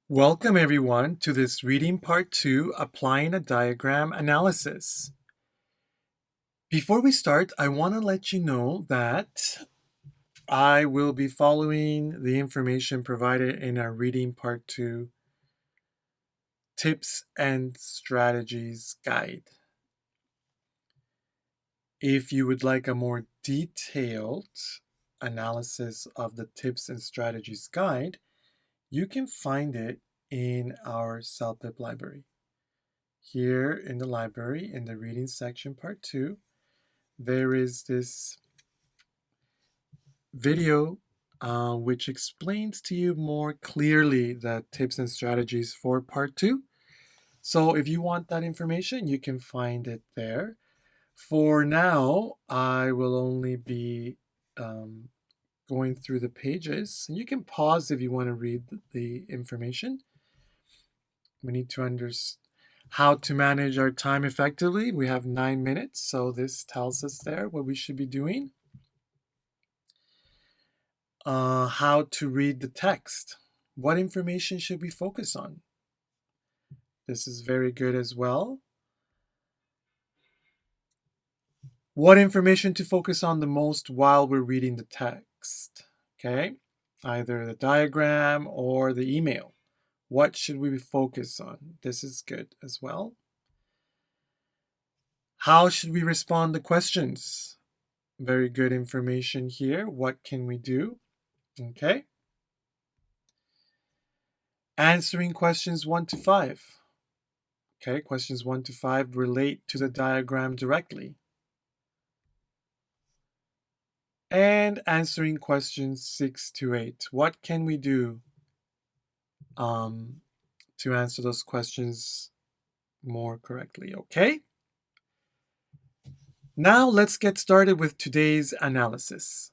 Welcome everyone to this reading part 2, Applying a Diagram Analysis. Before we start, I want to let you know that I will be following the information provided in our reading part 2 Tips and Strategies Guide. If you would like a more detailed analysis of the Tips and Strategies Guide, you can find it in our CELPIP library. Here in the library, in the reading section, part 2, there is this video which explains to you more clearly the tips and strategies for part 2. So if you want that information, you can find it there. For now, I will only be going through the pages. You can pause if you want to read the information. We need to understand how to manage our time effectively. We have 9 minutes, so this tells us there what we should be doing. How to read the text. What information should we focus on? This is very good as well. What information to focus on the most while we're reading the text? Okay, either the diagram or the email. What should we focus on? This is good as well. How should we respond to questions? Very good information here. What can we do? Okay. Answering questions 1 to 5. Okay, questions 1 to 5 relate to the diagram directly. And answering questions 6 to 8. What can we do to answer those questions more correctly? Okay. Now let's get started with today's analysis.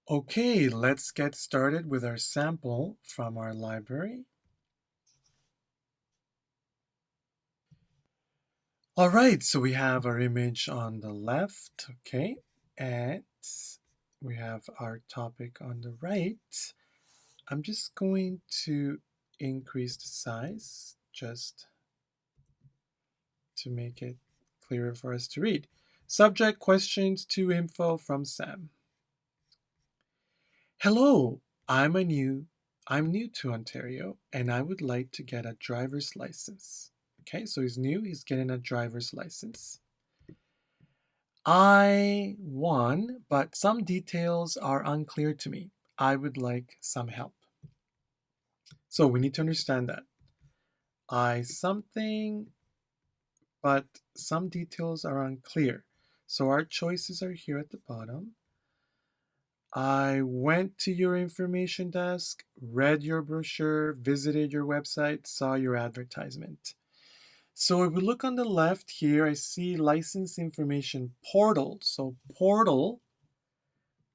Okay, let's get started with our sample from our library. All right, so we have our image on the left, okay, and we have our topic on the right. I'm just going to increase the size just to make it clearer for us to read. Subject questions to info from Sam. Hello, I'm new to Ontario and I would like to get a driver's license. Okay, so he's new, he's getting a driver's license. I won, but some details are unclear to me. I would like some help. So we need to understand that. I something, but some details are unclear. So our choices are here at the bottom. I went to your information desk, read your brochure, visited your website, saw your advertisement. So if we look on the left here, I see license information portal. So portal,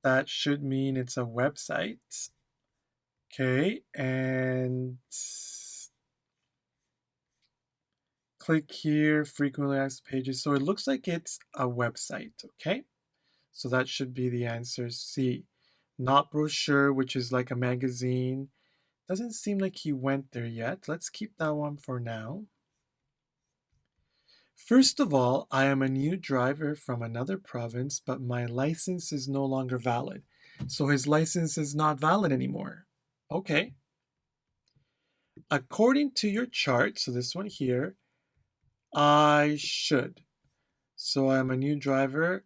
that should mean it's a website. Okay, and click here, frequently asked pages. So it looks like it's a website, okay? So that should be the answer C. Not brochure, which is like a magazine. Doesn't seem like he went there yet. Let's keep that one for now. First of all, I am a new driver from another province, but my license is no longer valid. So his license is not valid anymore. Okay. According to your chart, so this one here, I should. So I'm a new driver.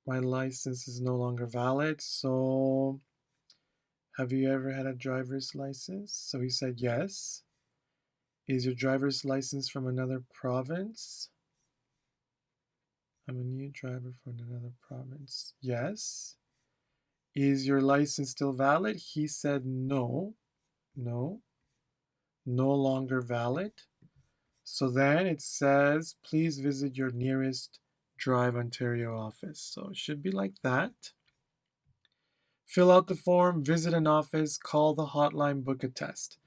My license is no longer valid. So have you ever had a driver's license? So he said yes. Is your driver's license from another province? I'm a new driver from another province. Yes. Is your license still valid? He said no. No. No longer valid. So then it says, please visit your nearest Drive Ontario office. So it should be like that. Fill out the form, visit an office, call the hotline, book a test.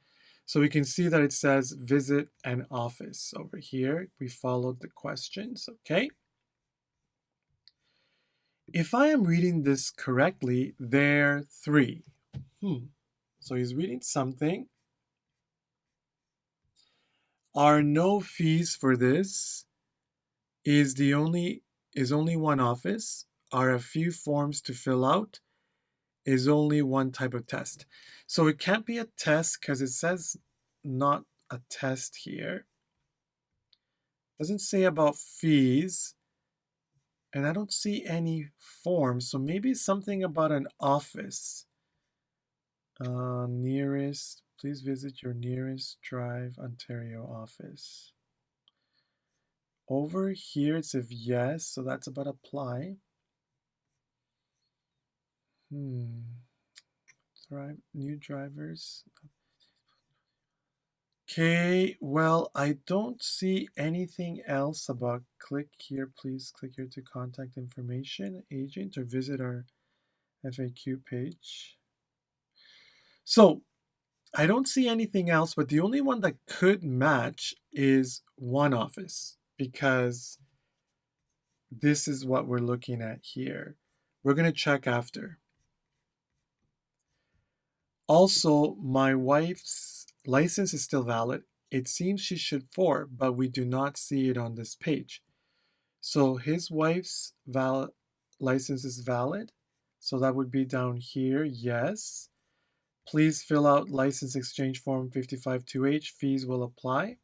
So we can see that it says visit an office over here. We followed the questions, okay? If I am reading this correctly, there 3. So he's reading something. Are no fees for this? Is only one office? Are a few forms to fill out? Is only one type of test? So it can't be a test because it says not a test here. Doesn't say about fees, and I don't see any forms, so maybe something about an office. Nearest, please visit your nearest Drive Ontario office. Over here it says yes, so that's about apply. New drivers. Okay, well, I don't see anything else about click here, please click here to contact information, agent, or visit our FAQ page. So I don't see anything else, but the only one that could match is one office because this is what we're looking at here. We're going to check after. Also, my wife's license is still valid. It seems she should for, but we do not see it on this page. So his wife's license is valid. So that would be down here, yes. Please fill out license exchange form 552H. Fees will apply.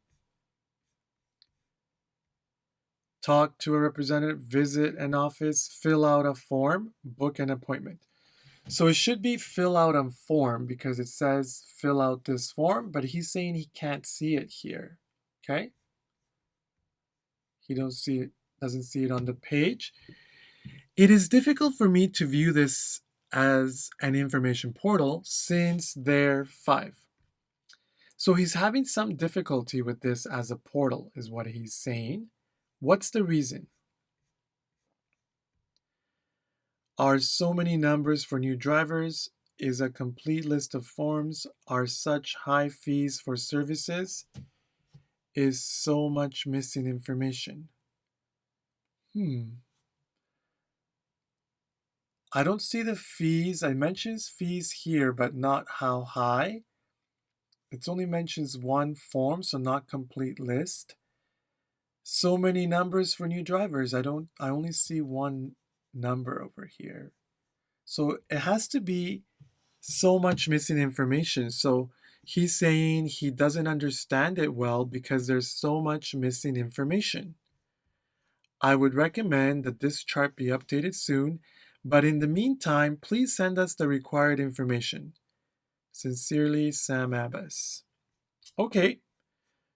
Talk to a representative, visit an office, fill out a form, book an appointment. So it should be fill out a form because it says fill out this form, but he's saying he can't see it here. Okay? He doesn't see it on the page. It is difficult for me to view this as an information portal since they're 5. So he's having some difficulty with this as a portal, is what he's saying. What's the reason? Are so many numbers for new drivers? Is a complete list of forms? Are such high fees for services? Is so much missing information? I don't see the fees. I mentions fees here, but not how high. It only mentions one form, so not complete list. So many numbers for new drivers. I only see one number over here. So it has to be so much missing information. So he's saying he doesn't understand it well because there's so much missing information. I would recommend that this chart be updated soon, but in the meantime, please send us the required information. Sincerely, Sam Abbas. Okay,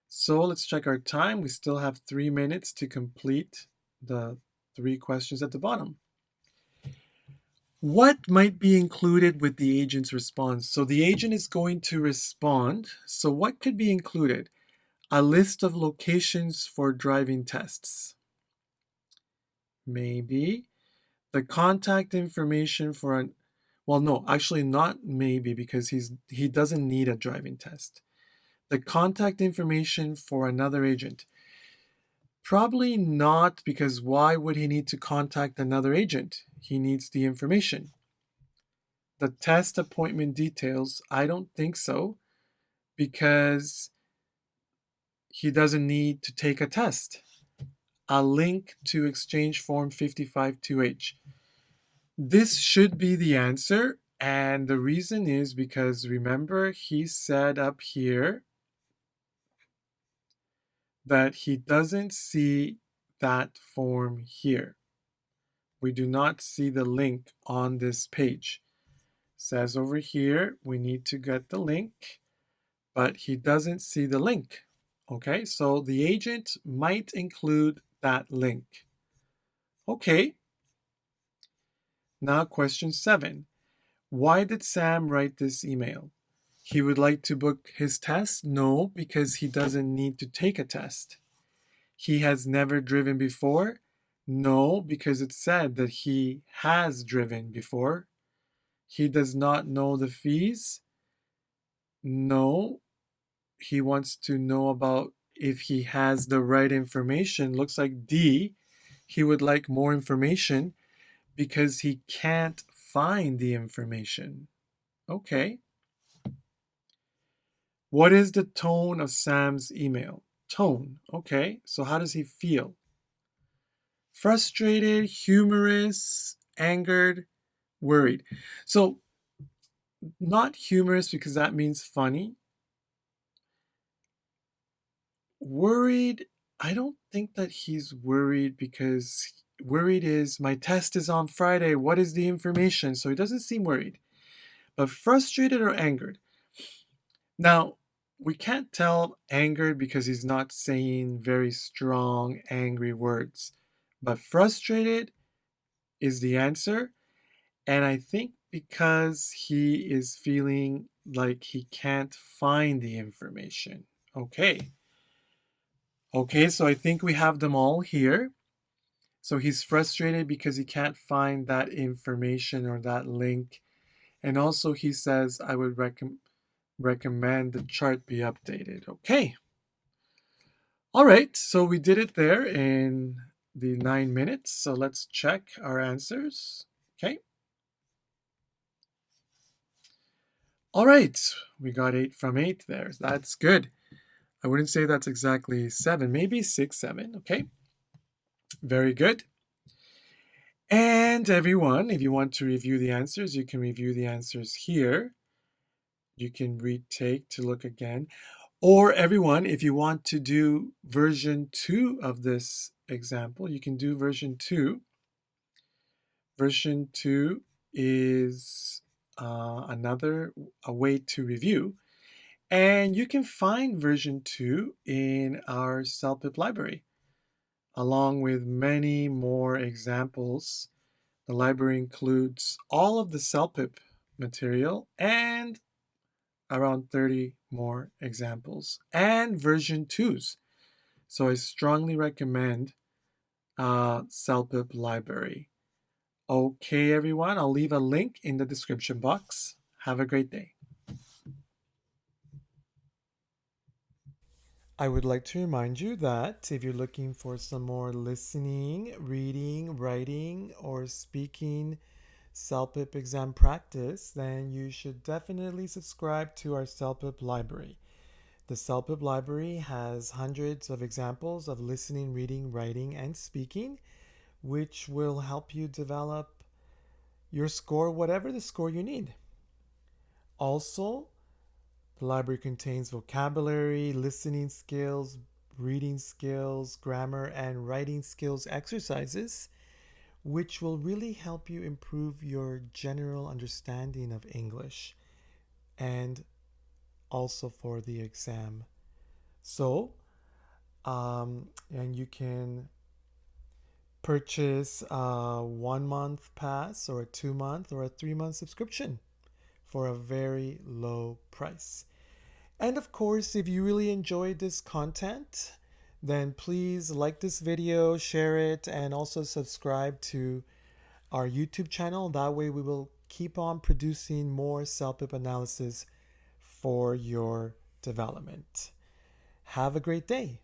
so let's check our time. We still have 3 minutes to complete the 3 questions at the bottom. What might be included with the agent's response? So the agent is going to respond. So what could be included? A list of locations for driving tests. Maybe. The contact information for an, well, no, actually not maybe because he doesn't need a driving test. The contact information for another agent. Probably not, because why would he need to contact another agent? He needs the information. The test appointment details, I don't think so, because he doesn't need to take a test. A link to exchange form 552H. This should be the answer, and the reason is because remember he said up here that he doesn't see that form here. We do not see the link on this page. It says over here we need to get the link, but he doesn't see the link. Okay, so the agent might include that link. Okay, now question 7. Why did Sam write this email? He would like to book his test? No, because he doesn't need to take a test. He has never driven before? No, because it said that he has driven before. He does not know the fees? No, he wants to know about if he has the right information. Looks like D, he would like more information because he can't find the information. Okay. What is the tone of Sam's email? Tone. Okay, so how does he feel? Frustrated, humorous, angered, worried. So, not humorous because that means funny. Worried, I don't think that he's worried because worried is my test is on Friday. What is the information? So he doesn't seem worried. But frustrated or angered. Now, we can't tell angered because he's not saying very strong, angry words. But frustrated is the answer. And I think because he is feeling like he can't find the information. Okay. Okay, so I think we have them all here. So he's frustrated because he can't find that information or that link. And also he says, I would recommend the chart be updated. Okay. All right, so we did it there in the 9 minutes. So let's check our answers. Okay. All right, we got 8 from 8 there. That's good. I wouldn't say that's exactly 7, maybe 6, 7. Okay. Very good. And everyone, if you want to review the answers, you can review the answers here. You can retake to look again. Or everyone, if you want to do version 2 of this example, you can do version 2. Version 2 is a way to review. And you can find version 2 in our CELPIP library, along with many more examples. The library includes all of the CELPIP material and around 30 more examples and version 2s. So I strongly recommend CELPIP library. Okay, everyone, I'll leave a link in the description box. Have a great day. I would like to remind you that if you're looking for some more listening, reading, writing, or speaking CELPIP exam practice, then you should definitely subscribe to our CELPIP library. The CELPIP library has hundreds of examples of listening, reading, writing, and speaking, which will help you develop your score, whatever the score you need. Also, the library contains vocabulary, listening skills, reading skills, grammar, and writing skills exercises, which will really help you improve your general understanding of English and also for the exam. So, and you can purchase a 1 month pass or a 2 month or a 3 month subscription for a very low price. And of course, if you really enjoyed this content, then please like this video, share it, and also subscribe to our YouTube channel. That way we will keep on producing more CELPIP analysis for your development. Have a great day.